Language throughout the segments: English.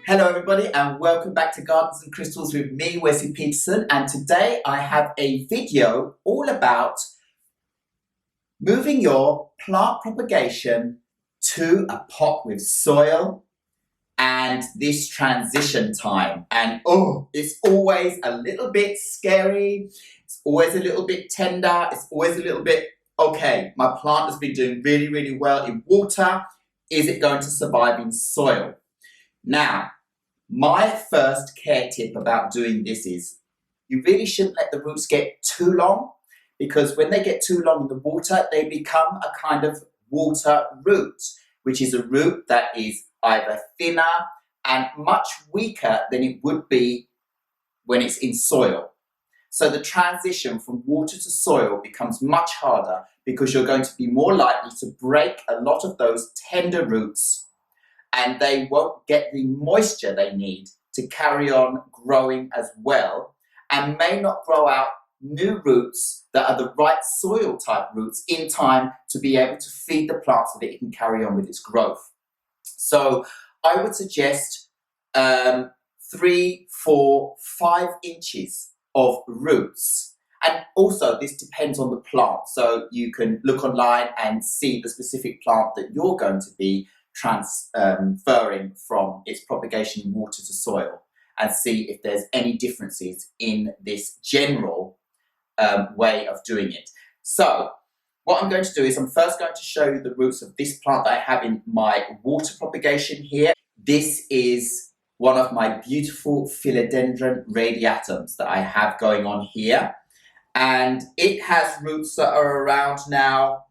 Hello everybody and welcome back to Gardens and Crystals with me, Wesley Peterson, and today I have a video all about moving your plant propagation to a pot with soil and this transition time. And it's always a little bit scary, it's always a little bit tender, it's always a little bit, okay, my plant has been doing really well in water, is it going to survive in soil? Now, my first care tip about doing this is you really shouldn't let the roots get too long, because when they get too long in the water, they become a kind of water root, which is a root that is either thinner and much weaker than it would be when it's in soil. So the transition from water to soil becomes much harder because you're going to be more likely to break a lot of those tender roots, and they won't get the moisture they need to carry on growing as well, and may not grow out new roots that are the right soil type roots in time to be able to feed the plant so that it can carry on with its growth. So I would suggest 3, 4, 5 inches of roots. And also this depends on the plant. So you can look online and see the specific plant that you're going to be transferring from its propagation in water to soil, and see if there's any differences in this general way of doing it. So what I'm going to do is I'm first going to show you the roots of this plant that I have in my water propagation here. This is one of my beautiful Philodendron Radiatums that I have going on here, and it has roots that are around now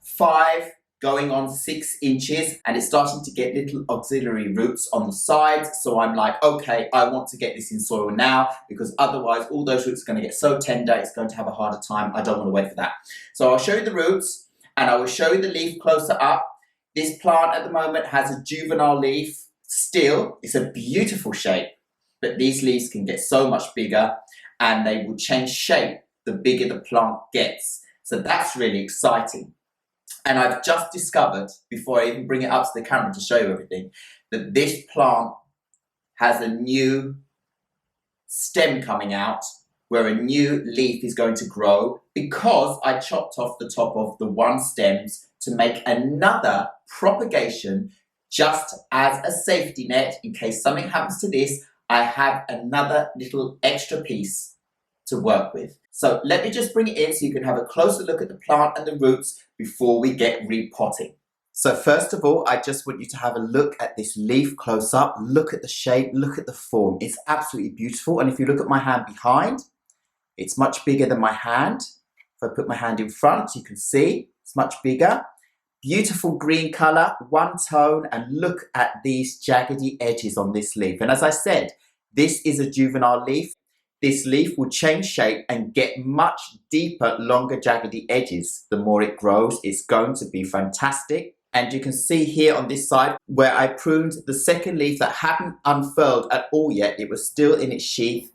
5 going on 6 inches, and it's starting to get little auxiliary roots on the sides. So I'm like, okay, I want to get this in soil now, because otherwise all those roots are going to get so tender, it's going to have a harder time. I don't want to wait for that. So I'll show you the roots and I will show you the leaf closer up. This plant at the moment has a juvenile leaf still. It's a beautiful shape, but these leaves can get so much bigger and they will change shape the bigger the plant gets. So that's really exciting. And I've just discovered, before I even bring it up to the camera to show you everything, that this plant has a new stem coming out where a new leaf is going to grow, because I chopped off the top of the one stems to make another propagation just as a safety net. In case something happens to this, I have another little extra piece to work with. So let me just bring it in so you can have a closer look at the plant and the roots before we get repotting. So first of all, I just want you to have a look at this leaf close up. Look at the shape, look at the form. It's absolutely beautiful. And if you look at my hand behind, it's much bigger than my hand. If I put my hand in front, you can see it's much bigger. Beautiful green color, one tone, and look at these jaggedy edges on this leaf. And as I said, this is a juvenile leaf. This leaf will change shape and get much deeper, longer, jaggedy edges. The more it grows, it's going to be fantastic. And you can see here on this side where I pruned the second leaf that hadn't unfurled at all yet. It was still in its sheath.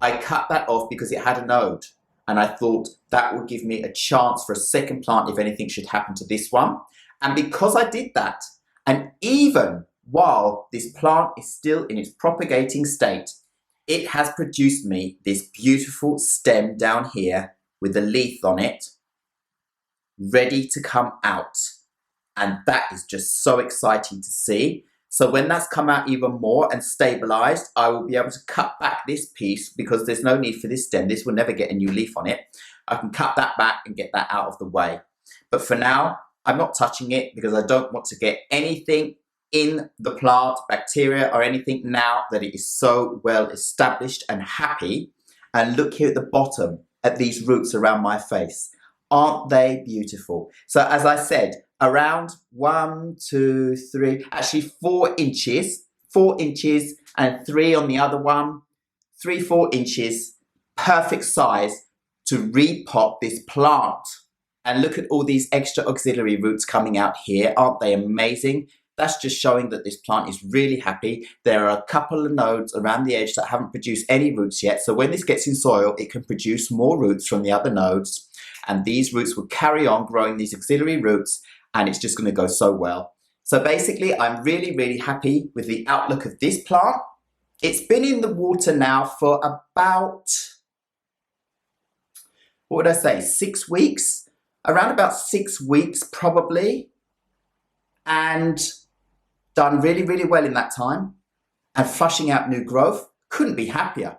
I cut that off because it had a node. And I thought that would give me a chance for a second plant if anything should happen to this one. And because I did that, and even while this plant is still in its propagating state, it has produced me this beautiful stem down here with a leaf on it, ready to come out. And that is just so exciting to see. So when that's come out even more and stabilized, I will be able to cut back this piece, because there's no need for this stem. This will never get a new leaf on it. I can cut that back and get that out of the way. But for now, I'm not touching it because I don't want to get anything in the plant, bacteria or anything, now that it is so well established and happy. And look here at the bottom at these roots around my face. Aren't they beautiful? So as I said, around 1, 2, 3, actually 4 inches, 4 inches and 3 on the other one, 3, 4 inches, perfect size to repot this plant. And look at all these extra auxiliary roots coming out here. Aren't they amazing? That's just showing that this plant is really happy. There are a couple of nodes around the edge that haven't produced any roots yet. So when this gets in soil, it can produce more roots from the other nodes. And these roots will carry on growing these auxiliary roots, and it's just going to go so well. So basically, I'm really, really happy with the outlook of this plant. It's been in the water now for about, what would I say, 6 weeks? Around about 6 weeks probably. And done really, really well in that time. And flushing out new growth. Couldn't be happier.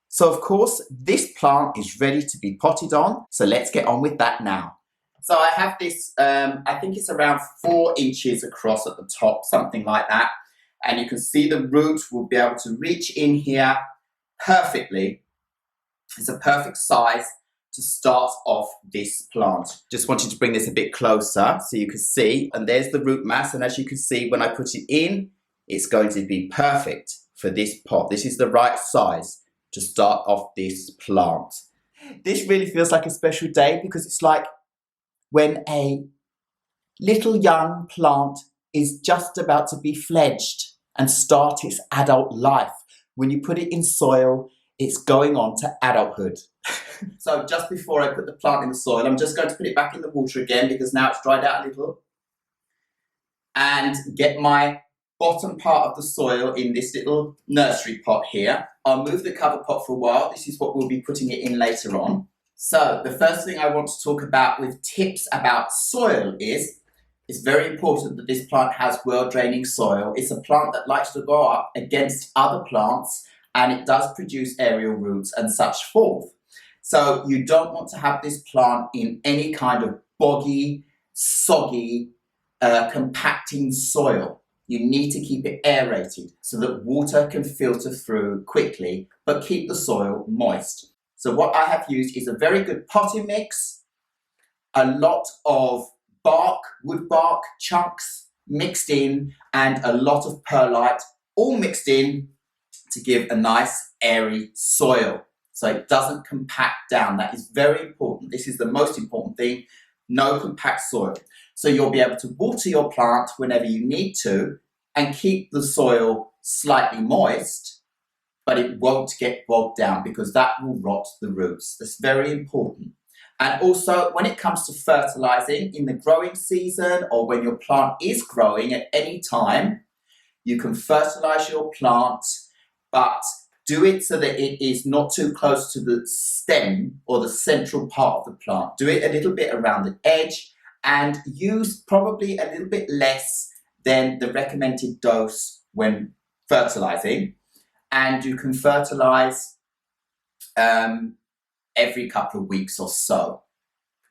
So of course, this plant is ready to be potted on. So let's get on with that now. So I have this, I think it's around 4 inches across at the top, something like that. And you can see the root will be able to reach in here perfectly. It's a perfect size to start off this plant. Just wanted to bring this a bit closer so you can see. And there's the root mass. And as you can see, when I put it in, it's going to be perfect for this pot. This is the right size to start off this plant. This really feels like a special day because it's like when a little young plant is just about to be fledged and start its adult life. When you put it in soil, it's going on to adulthood. So just before I put the plant in the soil, I'm just going to put it back in the water again because now it's dried out a little. And get my bottom part of the soil in this little nursery pot here. I'll move the cover pot for a while. This is what we'll be putting it in later on. So the first thing I want to talk about with tips about soil is it's very important that this plant has well-draining soil. It's a plant that likes to go up against other plants and it does produce aerial roots and such forth. So you don't want to have this plant in any kind of boggy, soggy, compacting soil. You need to keep it aerated so that water can filter through quickly, but keep the soil moist. So what I have used is a very good potting mix, a lot of bark, wood bark chunks mixed in, and a lot of perlite all mixed in to give a nice airy soil so it doesn't compact down. That is very important. This is the most important thing. No compact soil. So you'll be able to water your plant whenever you need to and keep the soil slightly moist, but it won't get bogged down because that will rot the roots. That's very important. And also, when it comes to fertilizing in the growing season or when your plant is growing at any time, you can fertilize your plant, but do it so that it is not too close to the stem or the central part of the plant. Do it a little bit around the edge and use probably a little bit less than the recommended dose when fertilizing. And you can fertilize every couple of weeks or so.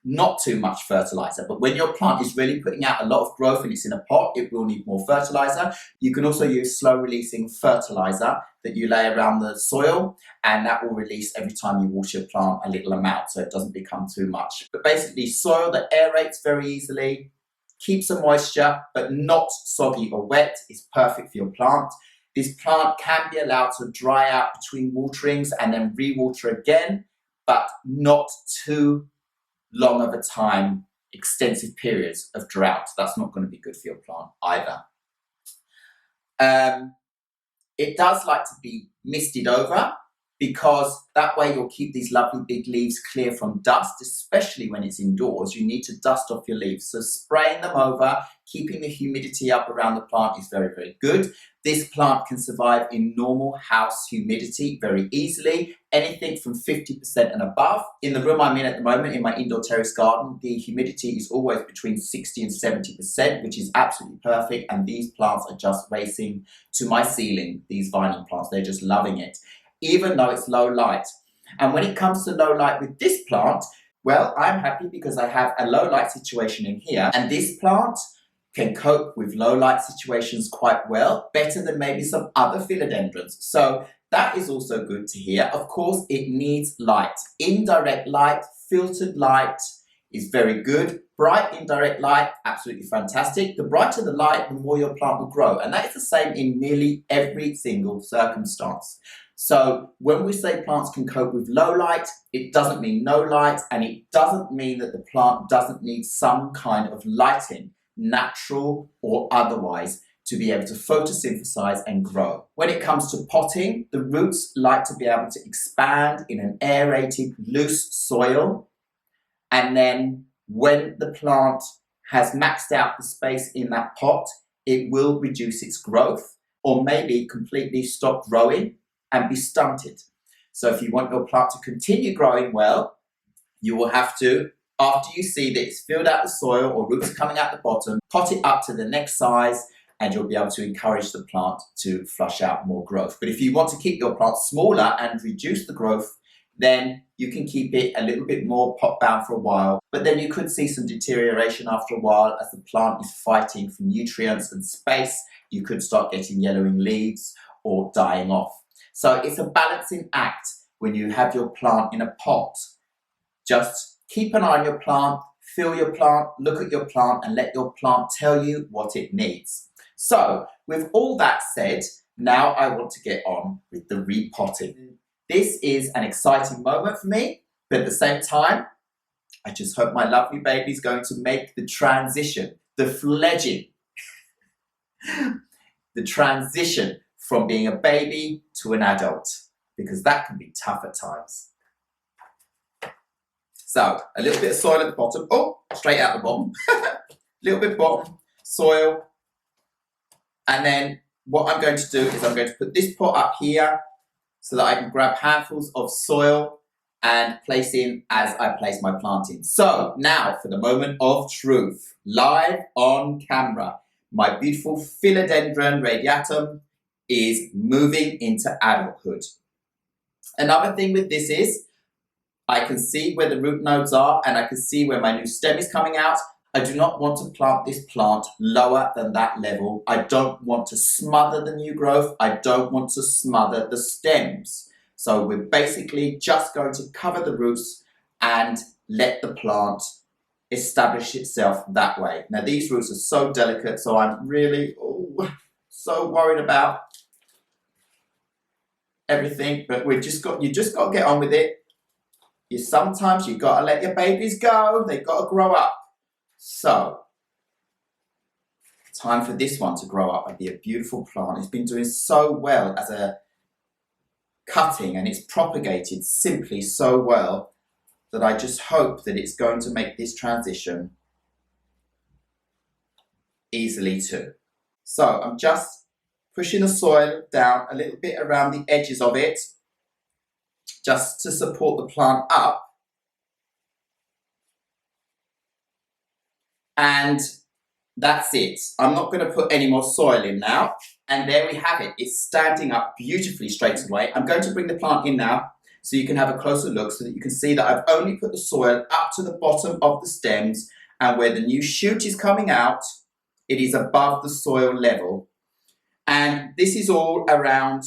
Not too much fertilizer, but when your plant is really putting out a lot of growth and it's in a pot, it will need more fertilizer. You can also use slow releasing fertilizer that you lay around the soil, and that will release every time you water your plant a little amount so it doesn't become too much. But basically soil that aerates very easily, keeps the moisture, but not soggy or wet is perfect for your plant. This plant can be allowed to dry out between waterings and then re-water again, but not too long of a time, extensive periods of drought. That's not going to be good for your plant either. It does like to be misted over because that way you'll keep these lovely big leaves clear from dust, especially when it's indoors. You need to dust off your leaves. So spraying them over, keeping the humidity up around the plant is very, very good. This plant can survive in normal house humidity very easily, anything from 50% and above. In the room I'm in at the moment, in my indoor terrace garden, the humidity is always between 60 and 70%, which is absolutely perfect. And these plants are just racing to my ceiling, these vining plants. They're just loving it, even though it's low light. And when it comes to low light with this plant, well, I'm happy because I have a low light situation in here, and this plant can cope with low light situations quite well, better than maybe some other philodendrons. So that is also good to hear. Of course, it needs light. Indirect light, filtered light is very good. Bright indirect light, absolutely fantastic. The brighter the light, the more your plant will grow. And that is the same in nearly every single circumstance. So when we say plants can cope with low light, it doesn't mean no light, and it doesn't mean that the plant doesn't need some kind of lighting, natural or otherwise, to be able to photosynthesize and grow. When it comes to potting, the roots like to be able to expand in an aerated, loose soil. And then when the plant has maxed out the space in that pot, it will reduce its growth or maybe completely stop growing and be stunted. So if you want your plant to continue growing well, you will have to, after you see that it's filled out the soil or roots are coming out the bottom, pot it up to the next size and you'll be able to encourage the plant to flush out more growth. But if you want to keep your plant smaller and reduce the growth, then you can keep it a little bit more pot bound for a while, but then you could see some deterioration after a while as the plant is fighting for nutrients and space. You could start getting yellowing leaves or dying off. So it's a balancing act when you have your plant in a pot. Just keep an eye on your plant, feel your plant, look at your plant and let your plant tell you what it needs. So with all that said, now I want to get on with the repotting. This is an exciting moment for me, but at the same time, I just hope my lovely baby's going to make the transition, the fledging, the transition from being a baby to an adult, because that can be tough at times. So, a little bit of soil at the bottom. Oh, straight out the bottom. A little bit of bottom, soil. And then what I'm going to do is I'm going to put this pot up here so that I can grab handfuls of soil and place in as I place my plant in. So, now for the moment of truth. Live on camera. My beautiful Philodendron Radiatum is moving into adulthood. Another thing with this is I can see where the root nodes are and I can see where my new stem is coming out. I do not want to plant this plant lower than that level. I don't want to smother the new growth. I don't want to smother the stems. So we're basically just going to cover the roots and let the plant establish itself that way. Now these roots are so delicate, so I'm really so worried about everything, but you just got to get on with it. Sometimes you've got to let your babies go. They've got to grow up. So, time for this one to grow up and be a beautiful plant. It's been doing so well as a cutting and it's propagated simply so well that I just hope that it's going to make this transition easily too. So, I'm just pushing the soil down a little bit around the edges of it just to support the plant up. And that's it. I'm not going to put any more soil in now. And there we have it. It's standing up beautifully straight away. I'm going to bring the plant in now so you can have a closer look so that you can see that I've only put the soil up to the bottom of the stems, and where the new shoot is coming out, it is above the soil level. And this is all around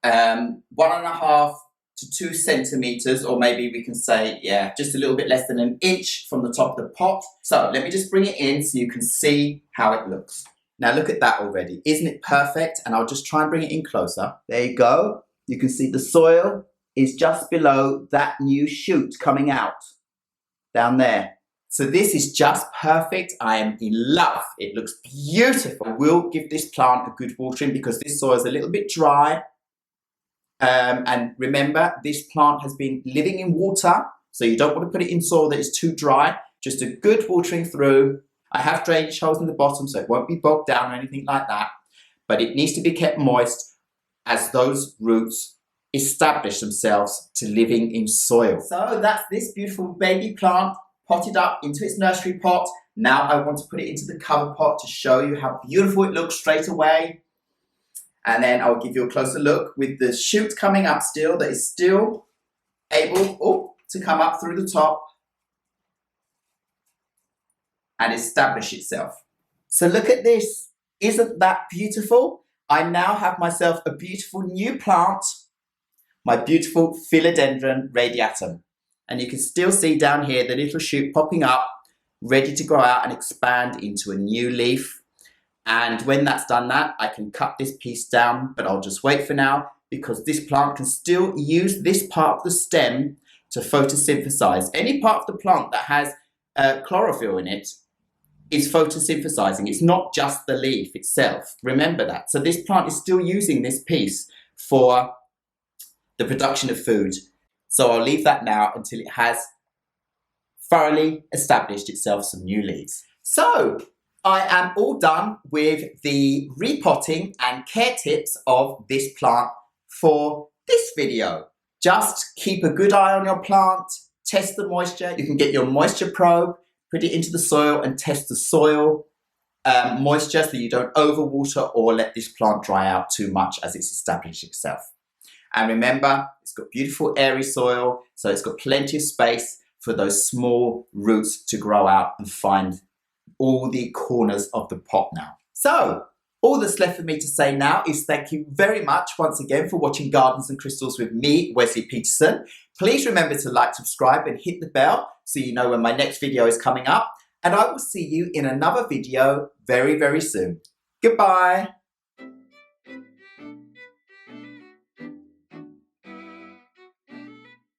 1.5 to 2 centimeters, or maybe we can say, yeah, just a little bit less than an inch from the top of the pot. So let me just bring it in so you can see how it looks. Now look at that already. Isn't it perfect? And I'll just try and bring it in closer. There you go. You can see the soil is just below that new shoot coming out down there. So this is just perfect. I am in love. It looks beautiful. We'll give this plant a good watering because this soil is a little bit dry. And remember, this plant has been living in water, so you don't want to put it in soil that is too dry. Just a good watering through. I have drainage holes in the bottom, so it won't be bogged down or anything like that. But it needs to be kept moist as those roots establish themselves to living in soil. So that's this beautiful baby plant potted up into its nursery pot. Now I want to put it into the cover pot to show you how beautiful it looks straight away. And then I'll give you a closer look with the shoot coming up still, that is still able to come up through the top and establish itself. So look at this. Isn't that beautiful? I now have myself a beautiful new plant, my beautiful Philodendron Radiatum. And you can still see down here the little shoot popping up, ready to grow out and expand into a new leaf. And when that's done that, I can cut this piece down, but I'll just wait for now because this plant can still use this part of the stem to photosynthesize. Any part of the plant that has chlorophyll in it is photosynthesizing. It's not just the leaf itself. Remember that. So this plant is still using this piece for the production of food. So I'll leave that now until it has thoroughly established itself some new leaves. So I am all done with the repotting and care tips of this plant for this video. Just keep a good eye on your plant, test the moisture. You can get your moisture probe, put it into the soil and test the soil moisture so you don't overwater or let this plant dry out too much as it's established itself. And remember, it's got beautiful airy soil, so it's got plenty of space for those small roots to grow out and find all the corners of the pot now. So, all that's left for me to say now is thank you very much once again for watching Gardens and Crystals with me, Wesley Peterson. Please remember to like, subscribe and hit the bell so you know when my next video is coming up. And I will see you in another video very, very soon. Goodbye.